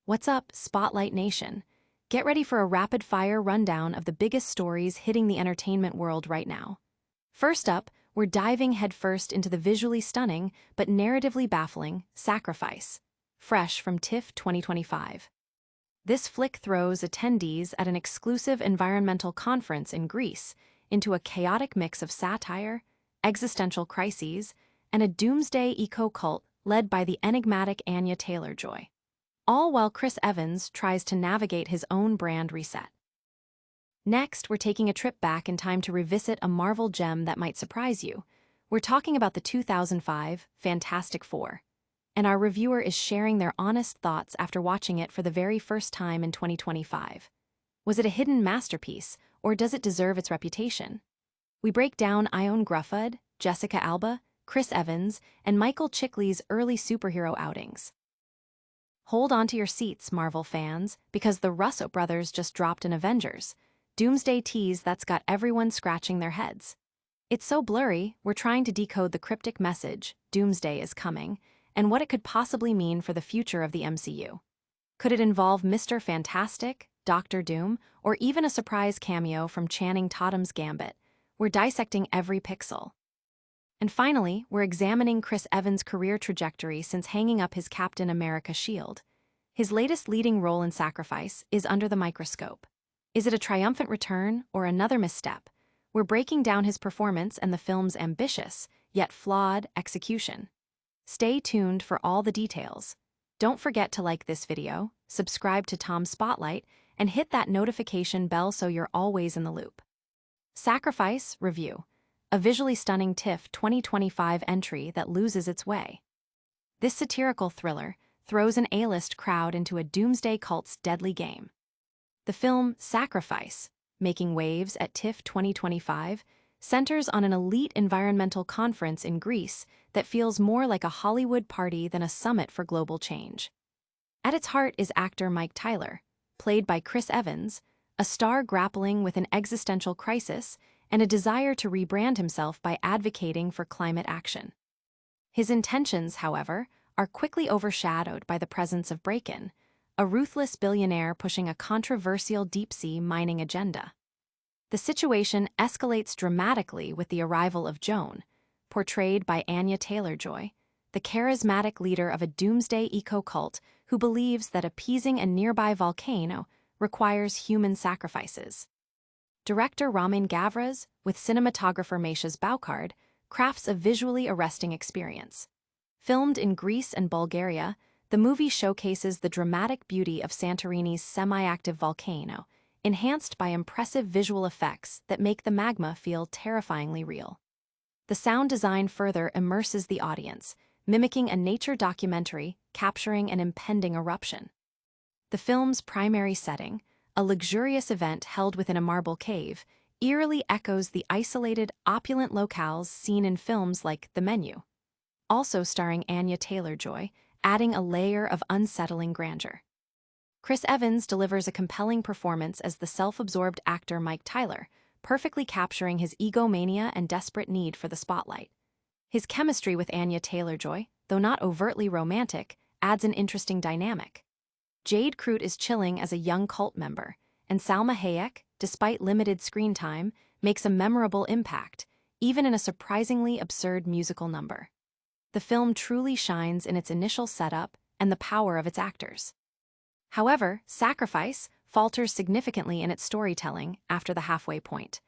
What's up, Spotlight Nation? Get ready for a rapid-fire rundown of the biggest stories hitting the entertainment world right now. First up, we're diving headfirst into the visually stunning but narratively baffling Sacrifice, fresh from TIFF 2025. This flick throws attendees at an exclusive environmental conference in Greece into a chaotic mix of satire, existential crises, and a doomsday eco-cult led by the enigmatic Anya Taylor-Joy. All while Chris Evans tries to navigate his own brand reset. Next, we're taking a trip back in time to revisit a Marvel gem that might surprise you. We're talking about the 2005 Fantastic Four, and our reviewer is sharing their honest thoughts after watching it for the very first time in 2025. Was it a hidden masterpiece, or does it deserve its reputation? We break down Ione Gruffud, Jessica Alba, Chris Evans, and Michael Chikli's early superhero outings. Hold on to your seats, Marvel fans, because the Russo Brothers just dropped an Avengers Doomsday tease that's got everyone scratching their heads. It's so blurry, we're trying to decode the cryptic message, Doomsday Is Coming, and what it could possibly mean for the future of the MCU. Could it involve Mr. Fantastic, Doctor Doom, or even a surprise cameo from Channing Tatum's Gambit? We're dissecting every pixel. And finally, we're examining Chris Evans' career trajectory since hanging up his Captain America shield. His latest leading role in Sacrifice is under the microscope. Is it a triumphant return or another misstep? We're breaking down his performance and the film's ambitious, yet flawed, execution. Stay tuned for all the details. Don't forget to like this video, subscribe to Tom's Spotlight, and hit that notification bell so you're always in the loop. Sacrifice Review. A visually stunning TIFF 2025 entry that loses its way. This satirical thriller throws an A-list crowd into a doomsday cult's deadly game. The film Sacrifice, making waves at TIFF 2025, centers on an elite environmental conference in Greece that feels more like a Hollywood party than a summit for global change. At its heart is actor Mike Tyler, played by Chris Evans, a star grappling with an existential crisis and a desire to rebrand himself by advocating for climate action. His intentions, however, are quickly overshadowed by the presence of Breakin, a ruthless billionaire pushing a controversial deep-sea mining agenda. The situation escalates dramatically with the arrival of Joan, portrayed by Anya Taylor-Joy, the charismatic leader of a doomsday eco-cult who believes that appeasing a nearby volcano requires human sacrifices. Director Ramin Gavras, with cinematographer Mesha's Boucard, crafts a visually arresting experience. Filmed in Greece and Bulgaria, the movie showcases the dramatic beauty of Santorini's semi-active volcano, enhanced by impressive visual effects that make the magma feel terrifyingly real. The sound design further immerses the audience, mimicking a nature documentary capturing an impending eruption. The film's primary setting, a luxurious event held within a marble cave, eerily echoes the isolated, opulent locales seen in films like The Menu. Also starring Anya Taylor-Joy, adding a layer of unsettling grandeur. Chris Evans delivers a compelling performance as the self-absorbed actor Mike Tyler, perfectly capturing his egomania and desperate need for the spotlight. His chemistry with Anya Taylor-Joy, though not overtly romantic, adds an interesting dynamic. Jade Crute is chilling as a young cult member, and Salma Hayek, despite limited screen time, makes a memorable impact, even in a surprisingly absurd musical number. The film truly shines in its initial setup and the power of its actors. However, Sacrifice falters significantly in its storytelling after the halfway point.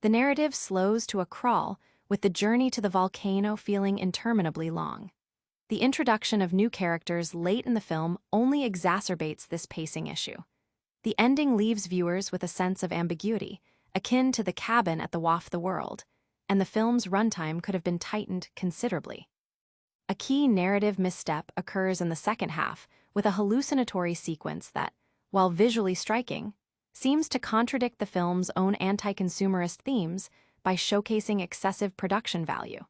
The narrative slows to a crawl, with the journey to the volcano feeling interminably long. The introduction of new characters late in the film only exacerbates this pacing issue. The ending leaves viewers with a sense of ambiguity, akin to the cabin at the Waft the World, and the film's runtime could have been tightened considerably. A key narrative misstep occurs in the second half with a hallucinatory sequence that, while visually striking, seems to contradict the film's own anti-consumerist themes by showcasing excessive production value.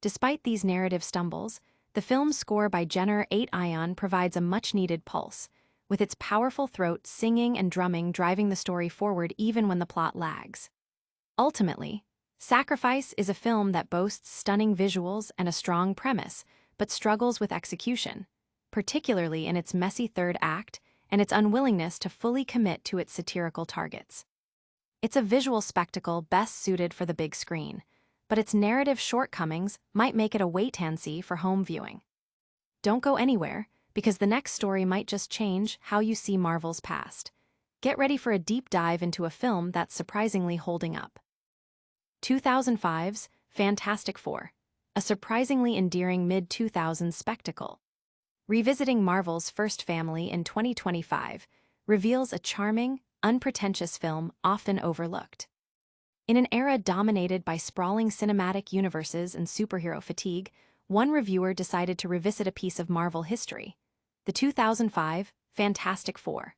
Despite these narrative stumbles, the film's score by Jenner 8 Ion provides a much-needed pulse, with its powerful throat singing and drumming driving the story forward even when the plot lags. Ultimately, Sacrifice is a film that boasts stunning visuals and a strong premise, but struggles with execution. particularly in its messy third act and its unwillingness to fully commit to its satirical targets. It's a visual spectacle best suited for the big screen, but its narrative shortcomings might make it a wait-and-see for home viewing. Don't go anywhere, because the next story might just change how you see Marvel's past. Get ready for a deep dive into a film that's surprisingly holding up. 2005's Fantastic Four, a surprisingly endearing mid-2000s spectacle. Revisiting Marvel's first family in 2025 reveals a charming, unpretentious film often overlooked. In an era dominated by sprawling cinematic universes and superhero fatigue, one reviewer decided to revisit a piece of Marvel history: the 2005 Fantastic Four.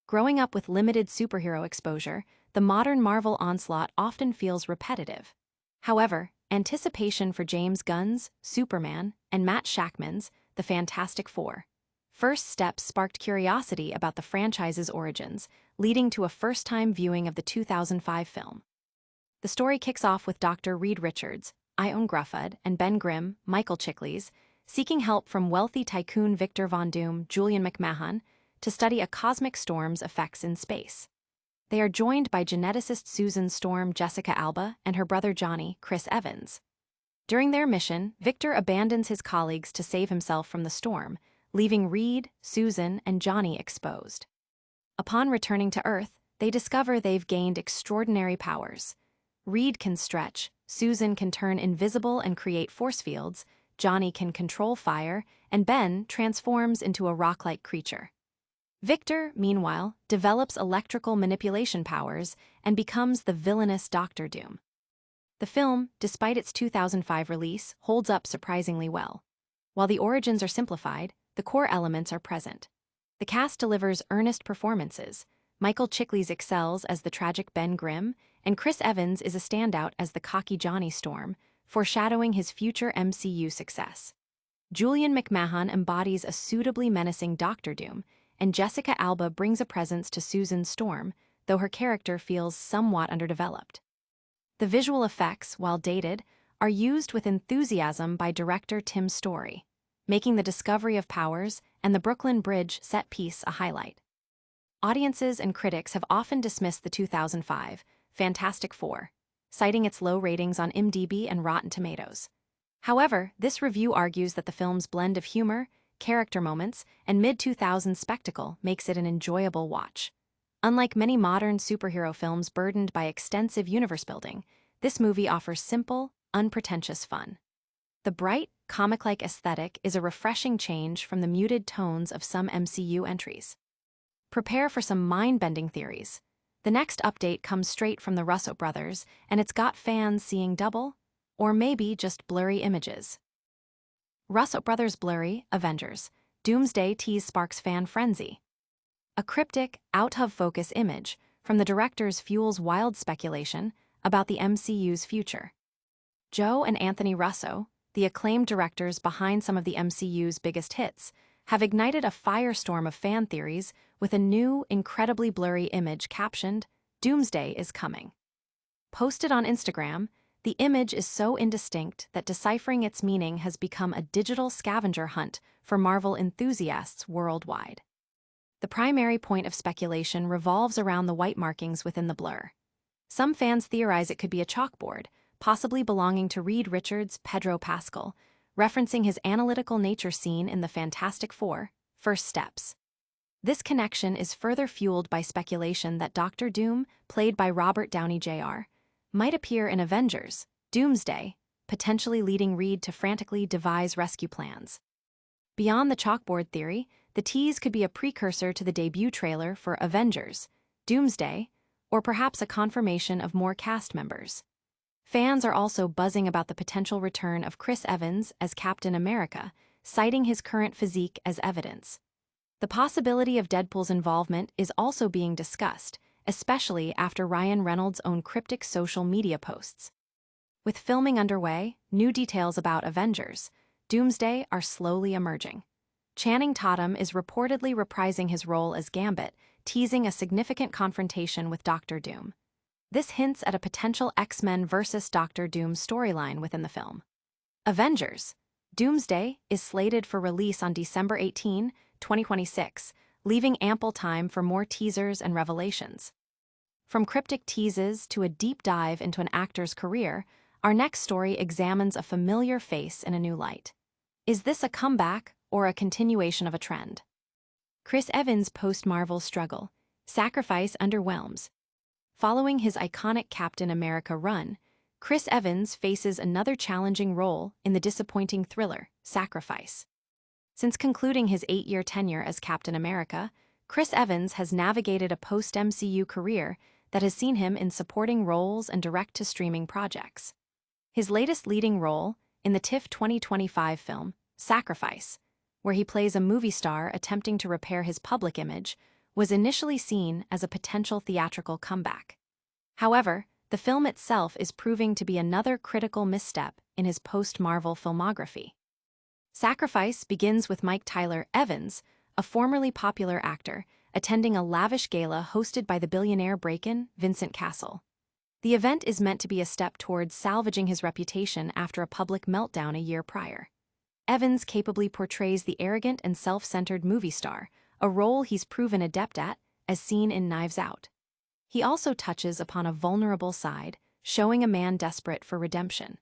Growing up with limited superhero exposure, the modern Marvel onslaught often feels repetitive. However, anticipation for James Gunn's Superman and Matt Shakman's The Fantastic Four first steps sparked curiosity about the franchise's origins, leading to a first-time viewing of the 2005 film. The story kicks off with Dr. Reed Richards, Ioan Gruffudd, and Ben Grimm, Michael Chiklis, seeking help from wealthy tycoon Victor Von Doom, Julian McMahon, to study a cosmic storm's effects in space. They are joined by geneticist Susan Storm Jessica Alba and her brother Johnny, Chris Evans. During their mission, Victor abandons his colleagues to save himself from the storm, leaving Reed, Susan, and Johnny exposed. Upon returning to Earth, they discover they've gained extraordinary powers. Reed can stretch, Susan can turn invisible and create force fields, Johnny can control fire, and Ben transforms into a rock-like creature. Victor, meanwhile, develops electrical manipulation powers and becomes the villainous Doctor Doom. The film, despite its 2005 release, holds up surprisingly well. While the origins are simplified, the core elements are present. The cast delivers earnest performances. Michael Chiklis excels as the tragic Ben Grimm, and Chris Evans is a standout as the cocky Johnny Storm, foreshadowing his future MCU success. Julian McMahon embodies a suitably menacing Doctor Doom, and Jessica Alba brings a presence to Susan Storm, though her character feels somewhat underdeveloped. The visual effects, while dated, are used with enthusiasm by director Tim Story, making the discovery of powers and the Brooklyn Bridge set piece a highlight. Audiences and critics have often dismissed the 2005 Fantastic Four, citing its low ratings on IMDb and Rotten Tomatoes. However, this review argues that the film's blend of humor, character moments, and mid-2000s spectacle makes it an enjoyable watch. Unlike many modern superhero films burdened by extensive universe building, this movie offers simple, unpretentious fun. The bright, comic-like aesthetic is a refreshing change from the muted tones of some MCU entries. Prepare for some mind-bending theories. The next update comes straight from the Russo Brothers, and it's got fans seeing double, or maybe just blurry images. Russo Brothers' blurry Avengers Doomsday Tease sparks fan frenzy. A cryptic, out-of-focus image from the directors fuels wild speculation about the MCU's future. Joe and Anthony Russo, the acclaimed directors behind some of the MCU's biggest hits, have ignited a firestorm of fan theories with a new, incredibly blurry image captioned, "Doomsday is Coming." Posted on Instagram, the image is so indistinct that deciphering its meaning has become a digital scavenger hunt for Marvel enthusiasts worldwide. The primary point of speculation revolves around the white markings within the blur. Some fans theorize it could be a chalkboard, possibly belonging to Reed Richards' Pedro Pascal, referencing his analytical nature seen in the Fantastic Four, First Steps. This connection is further fueled by speculation that Doctor Doom, played by Robert Downey Jr., might appear in Avengers, Doomsday, potentially leading Reed to frantically devise rescue plans. Beyond the chalkboard theory, the tease could be a precursor to the debut trailer for Avengers, Doomsday, or perhaps a confirmation of more cast members. Fans are also buzzing about the potential return of Chris Evans as Captain America, citing his current physique as evidence. The possibility of Deadpool's involvement is also being discussed, especially after Ryan Reynolds' own cryptic social media posts. With filming underway, new details about Avengers, Doomsday are slowly emerging. Channing Tatum is reportedly reprising his role as Gambit, teasing a significant confrontation with Doctor Doom. This hints at a potential X-Men versus Doctor Doom storyline within the film. Avengers Doomsday is slated for release on December 18, 2026, leaving ample time for more teasers and revelations. From cryptic teases to a deep dive into an actor's career, our next story examines a familiar face in a new light. Is this a comeback or a continuation of a trend? Chris Evans' post-Marvel struggle. Sacrifice underwhelms. Following his iconic Captain America run, Chris Evans faces another challenging role in the disappointing thriller, Sacrifice. Since concluding his 8-year tenure as Captain America, Chris Evans has navigated a post-MCU career that has seen him in supporting roles and direct-to-streaming projects. His latest leading role, in the TIFF 2025 film, Sacrifice, where he plays a movie star attempting to repair his public image, was initially seen as a potential theatrical comeback. However, the film itself is proving to be another critical misstep in his post-Marvel filmography. Sacrifice begins with Mike Tyler Evans, a formerly popular actor, attending a lavish gala hosted by the billionaire break-in Vincent Cassel. The event is meant to be a step towards salvaging his reputation after a public meltdown a year prior. Evans capably portrays the arrogant and self-centered movie star, a role he's proven adept at, as seen in Knives Out. He also touches upon a vulnerable side, showing a man desperate for redemption.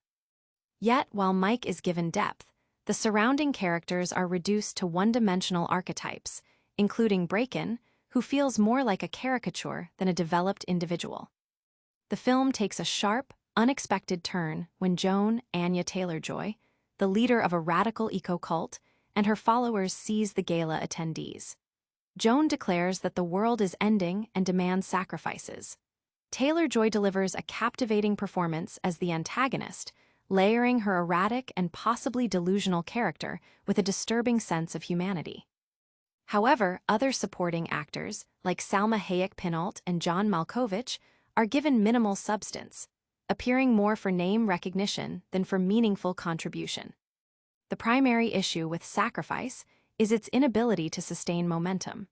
Yet, while Mike is given depth, the surrounding characters are reduced to one-dimensional archetypes, including Breakin, who feels more like a caricature than a developed individual. The film takes a sharp, unexpected turn when Anya Taylor-Joy, the leader of a radical eco-cult, and her followers seize the gala attendees. Joan declares that the world is ending and demands sacrifices. Taylor-Joy delivers a captivating performance as the antagonist, layering her erratic and possibly delusional character with a disturbing sense of humanity. However, other supporting actors, like Salma Hayek-Pinault and John Malkovich, are given minimal substance, appearing more for name recognition than for meaningful contribution. The primary issue with Sacrifice is its inability to sustain momentum.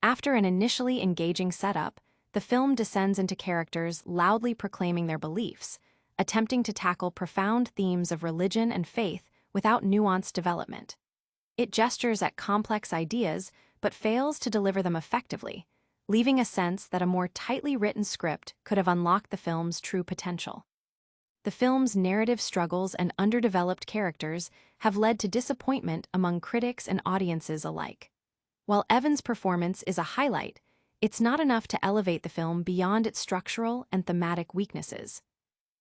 After an initially engaging setup, the film descends into characters loudly proclaiming their beliefs, attempting to tackle profound themes of religion and faith without nuanced development. It gestures at complex ideas but fails to deliver them effectively, leaving a sense that a more tightly written script could have unlocked the film's true potential. The film's narrative struggles and underdeveloped characters have led to disappointment among critics and audiences alike. While Evans' performance is a highlight, it's not enough to elevate the film beyond its structural and thematic weaknesses.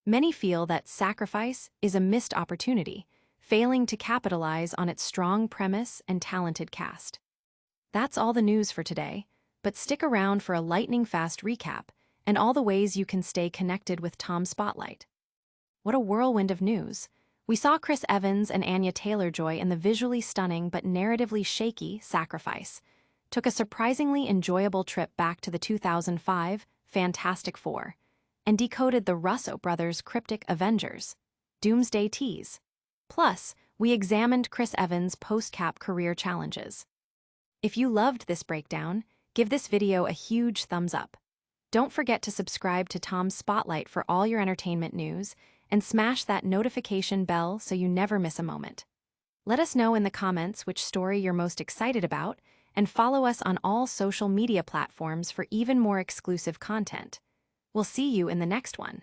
Many feel that Sacrifice is a missed opportunity, failing to capitalize on its strong premise and talented cast. That's all the news for today, but stick around for a lightning-fast recap and all the ways you can stay connected with Tom's Spotlight. What a whirlwind of news! We saw Chris Evans and Anya Taylor-Joy in the visually stunning but narratively shaky Sacrifice, took a surprisingly enjoyable trip back to the 2005 Fantastic Four, and decoded the Russo Brothers' cryptic Avengers, Doomsday Tease. Plus, we examined Chris Evans' post-cap career challenges. If you loved this breakdown, give this video a huge thumbs up. Don't forget to subscribe to Tom's Spotlight for all your entertainment news, and smash that notification bell so you never miss a moment. Let us know in the comments which story you're most excited about, and follow us on all social media platforms for even more exclusive content. We'll see you in the next one.